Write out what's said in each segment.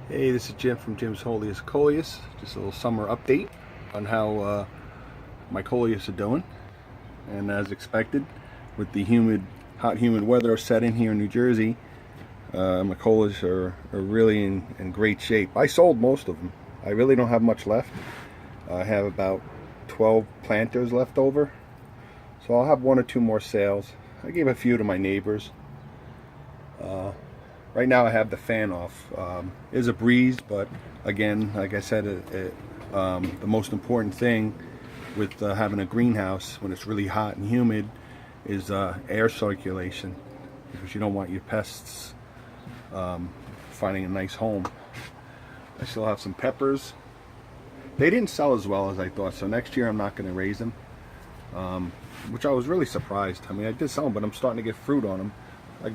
Hey, this is Jim from Jim's Wholiest Coleus. Just a little summer update on how my Coleus are doing. And as expected, with the hot humid weather set in here in New Jersey, my Coleus are really in great shape. I sold most of them. I really don't have much left. I have about 12 planters left over. So I'll have one or two more sales. I gave a few to my neighbors. Right now I have the fan off. It's a breeze, but again, like I said, the most important thing with having a greenhouse when it's really hot and humid is air circulation, because you don't want your pests finding a nice home. I still have some peppers. They didn't sell as well as I thought, so next year I'm not going to raise them, which I was really surprised. I mean, I did sell them, but I'm starting to get fruit on them. I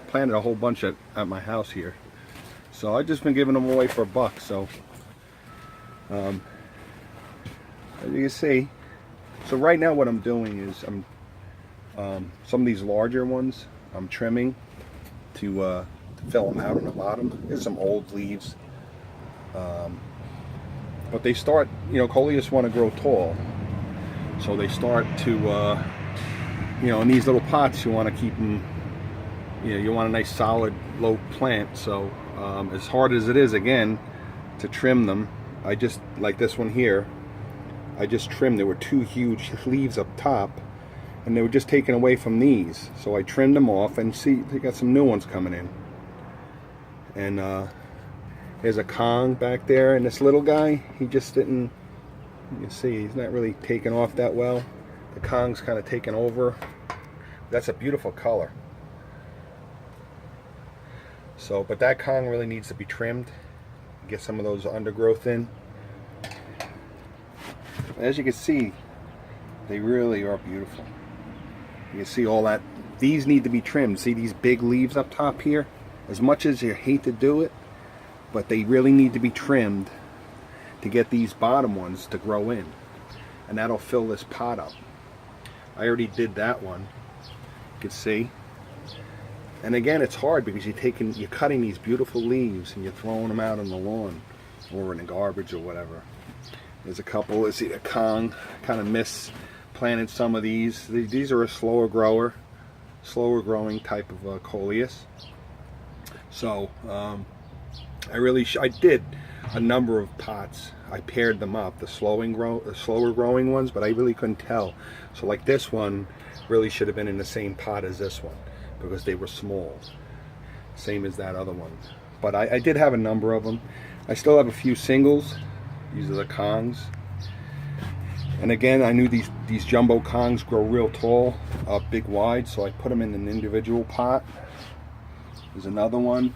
planted a whole bunch at my house here, so I've just been giving them away for $1. So as you can see, so right now what I'm doing is some of these larger ones I'm trimming to fill them out on the bottom. There's some old leaves, but they start, Coleus want to grow tall, so they start to in these little pots you want to keep them. You want a nice solid low plant, so as hard as it is again to trim them, I just, like this one here, I just trimmed. There were two huge leaves up top and they were just taken away from these, so I trimmed them off, and see, they got some new ones coming in. And there's a Kong back there, and this little guy, he just didn't, you can see he's not really taking off that well. The Kong's kind of taken over. That's a beautiful color. So, but that Kong really needs to be trimmed, get some of those undergrowth in. As you can see, they really are beautiful. You can see all that. These need to be trimmed. See these big leaves up top here? As much as you hate to do it, but they really need to be trimmed to get these bottom ones to grow in. And that'll fill this pot up. I already did that one. You can see. And again, it's hard because you're cutting these beautiful leaves and you're throwing them out on the lawn or in the garbage or whatever. There's a couple. Let's see, a Kong, kind of misplanted some of these. These are a slower growing type of Coleus. So I did a number of pots. I paired them up, the slower growing ones, but I really couldn't tell. So like this one really should have been in the same pot as this one, because they were small, same as that other one. But I did have a number of them. I still have a few singles. These are the Kongs. And again, I knew these jumbo Kongs grow real tall, big wide, so I put them in an individual pot. There's another one.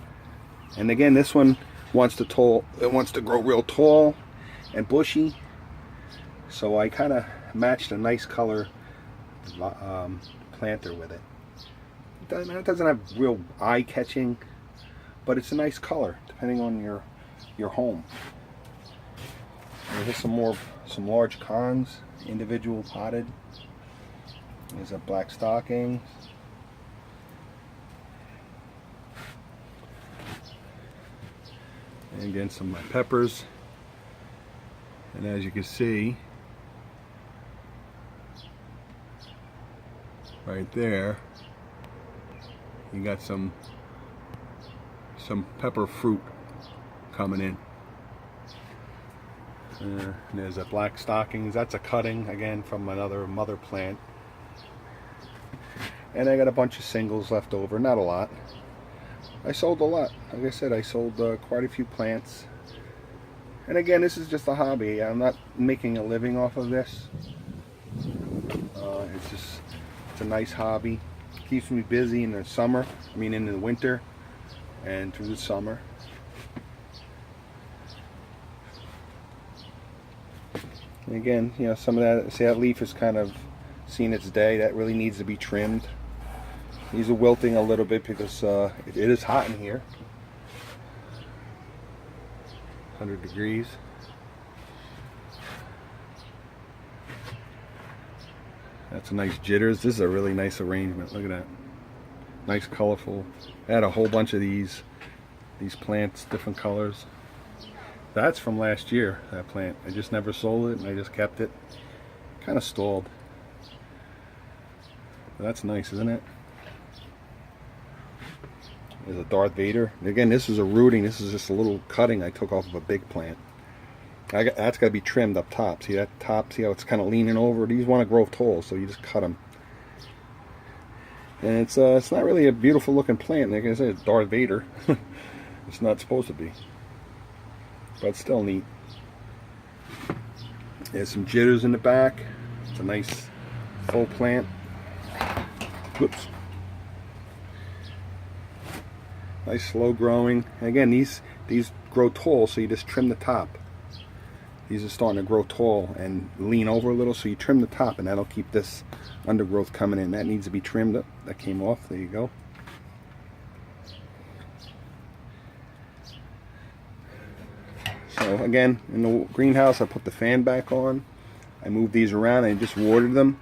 And again, this one wants to grow real tall and bushy, so I kind of matched a nice color planter with it. It doesn't have real eye-catching, but it's a nice color depending on your home. And here's some large Kongs, individual potted. There's a black stocking. And again, some of my peppers. And as you can see, right there, you got some pepper fruit coming in. And there's a black stockings. That's a cutting again from another mother plant. And I got a bunch of singles left over. Not a lot. I sold a lot. Like I said, I sold quite a few plants. And again, this is just a hobby. I'm not making a living off of this. It's a nice hobby. Keeps me busy in the summer, in the winter and through the summer. And again, some of that, see, that leaf has kind of seen its day. That really needs to be trimmed. These are wilting a little bit because it is hot in here. 100 degrees. That's a nice jitters. This is a really nice arrangement. Look at that. Nice colorful. I had a whole bunch of these These plants, different colors. That's from last year, that plant. I just never sold it, and I just kept it. Kind of stalled. But that's nice, isn't it? There's a Darth Vader. Again, this is a rooting. This is just a little cutting I took off of a big plant. That's got to be trimmed up top. See that top? See how it's kind of leaning over? These want to grow tall, so you just cut them. And it's not really a beautiful looking plant. Like I said, it's Darth Vader. It's not supposed to be, but it's still neat. There's some jitters in the back. It's a nice full plant. Whoops. Nice slow growing. And again, these grow tall, so you just trim the top. These are starting to grow tall and lean over a little, so you trim the top, and that'll keep this undergrowth coming in. That needs to be trimmed up. That came off. There you go. So again, in the greenhouse, I put the fan back on. I moved these around. I just watered them.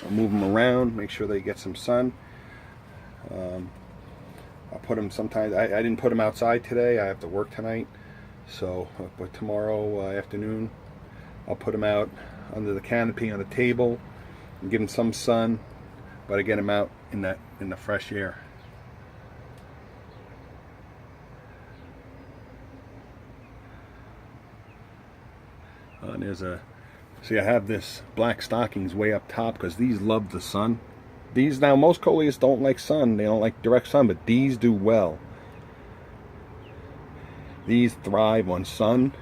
I'll move them around, make sure they get some sun. I'll put them sometimes. I didn't put them outside today. I have to work tonight. So, but tomorrow afternoon, I'll put them out under the canopy on the table and give them some sun, but I get them out in the fresh air. And there's a, see, I have this black stockings way up top because these love the sun. These, now most Coleus don't like sun, they don't like direct sun, but these do well. These thrive on sun,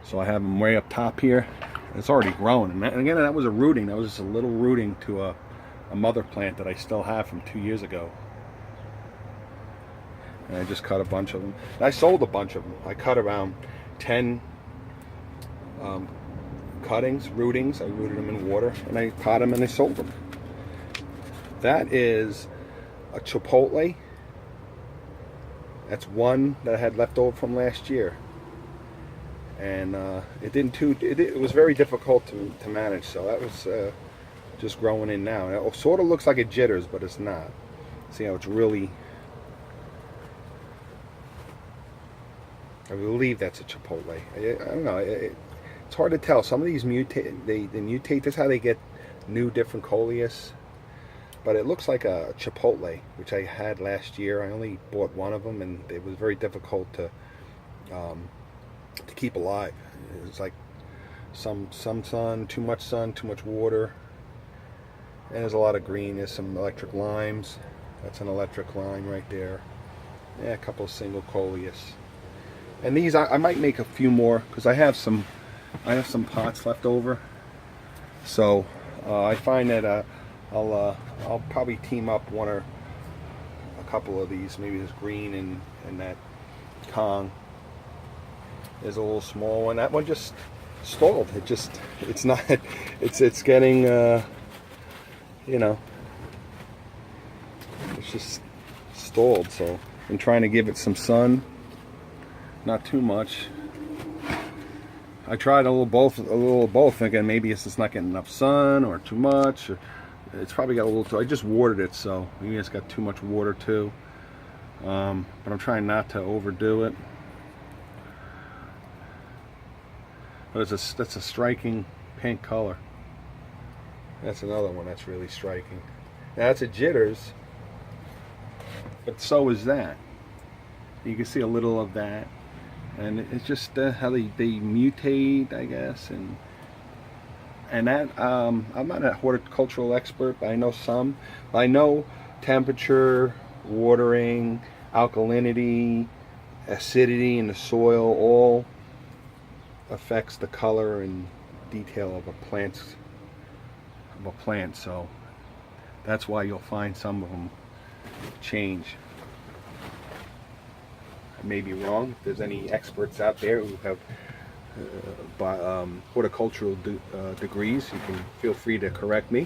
so I have them way up top here. It's already growing, and again, that was a rooting. That was just a little rooting to a mother plant that I still have from 2 years ago. And I just cut a bunch of them. And I sold a bunch of them. I cut around 10 cuttings, rootings. I rooted them in water, and I caught them and I sold them. That is a chipotle. That's one that I had left over from last year, and it was very difficult to manage. So that was just growing in now. It sort of looks like it jitters, but it's not. See how it's really. I believe that's a chipotle. I don't know. It's hard to tell. Some of these mutate. They mutate. That's how they get new, different Coleus. But it looks like a chipotle, which I had last year. I only bought one of them, and it was very difficult to keep alive. It was like some sun, too much water, and there's a lot of green. There's some electric limes. That's an electric lime right there. Yeah, a couple of single Coleus. And these, I might make a few more because I have some pots left over. So I find that I'll probably team up one or a couple of these. Maybe this green and that Kong. There's a little small one. That one just stalled. It's not. It's getting. You know. It's just stalled. So I'm trying to give it some sun. Not too much. I tried a little both, thinking maybe it's just not getting enough sun or too much. Or it's probably got a little too. I just watered it, so maybe it's got too much water too. But I'm trying not to overdo it. But that's a striking pink color. That's another one that's really striking. Now that's a jitters, but so is that. You can see a little of that, and it's just how they mutate, I guess, and that I'm not a horticultural expert, but I know some. I know temperature, watering, alkalinity, acidity in the soil all affects the color and detail of a plant. So that's why you'll find some of them change. I may be wrong. If there's any experts out there who have horticultural degrees, you can feel free to correct me,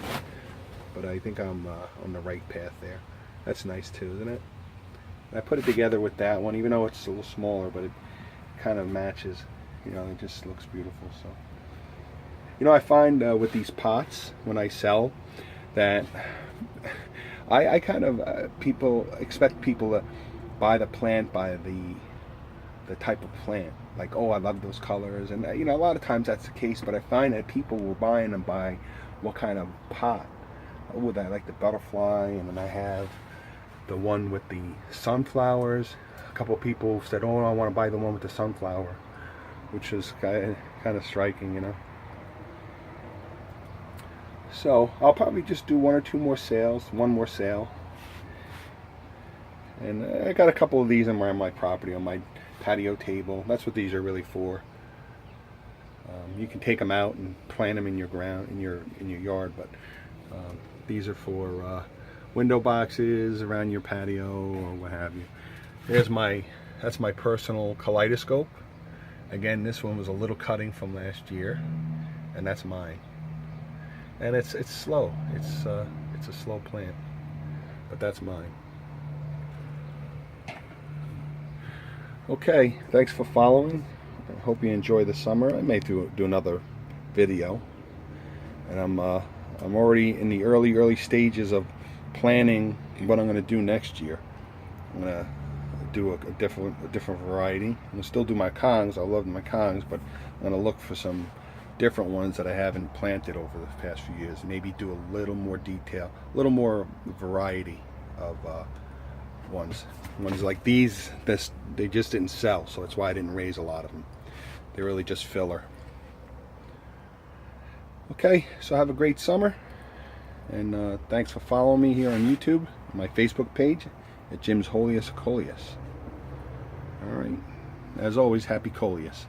but I think I'm on the right path there. That's nice too, isn't it? I put it together with that one, even though it's a little smaller, but it kind of matches. You know, it just looks beautiful. So, you know, I find with these pots when I sell that I kind of expect people buy the plant by the type of plant. Like, oh, I love those colors, and you know, a lot of times that's the case. But I find that people were buying them by what kind of pot. Oh, I like the butterfly, and then I have the one with the sunflowers. A couple of people said, oh, I want to buy the one with the sunflower, which is kind of striking, you know. So I'll probably just do one or two more sales, one more sale. And I got a couple of these on my property, on my patio table. That's what these are really for. You can take them out and plant them in your ground, in your yard, but these are for window boxes around your patio or what have you. That's my personal kaleidoscope. Again, this one was a little cutting from last year, and that's mine. And it's slow. It's a slow plant, but that's mine. Okay, thanks for following. I hope you enjoy the summer. I may do another video, and I'm already in the early stages of planning what I'm going to do next year. I'm going to do a different variety. I'm going to still do my kongs. I love my kongs, but I'm going to look for some different ones that I haven't planted over the past few years. Maybe do a little more detail, a little more variety of ones like these. They just didn't sell, so that's why I didn't raise a lot of them. They're really just filler. Okay, so have a great summer, and thanks for following me here on YouTube, my Facebook page at Jim's Wholiest Coleus. All right, as always, happy Coleus.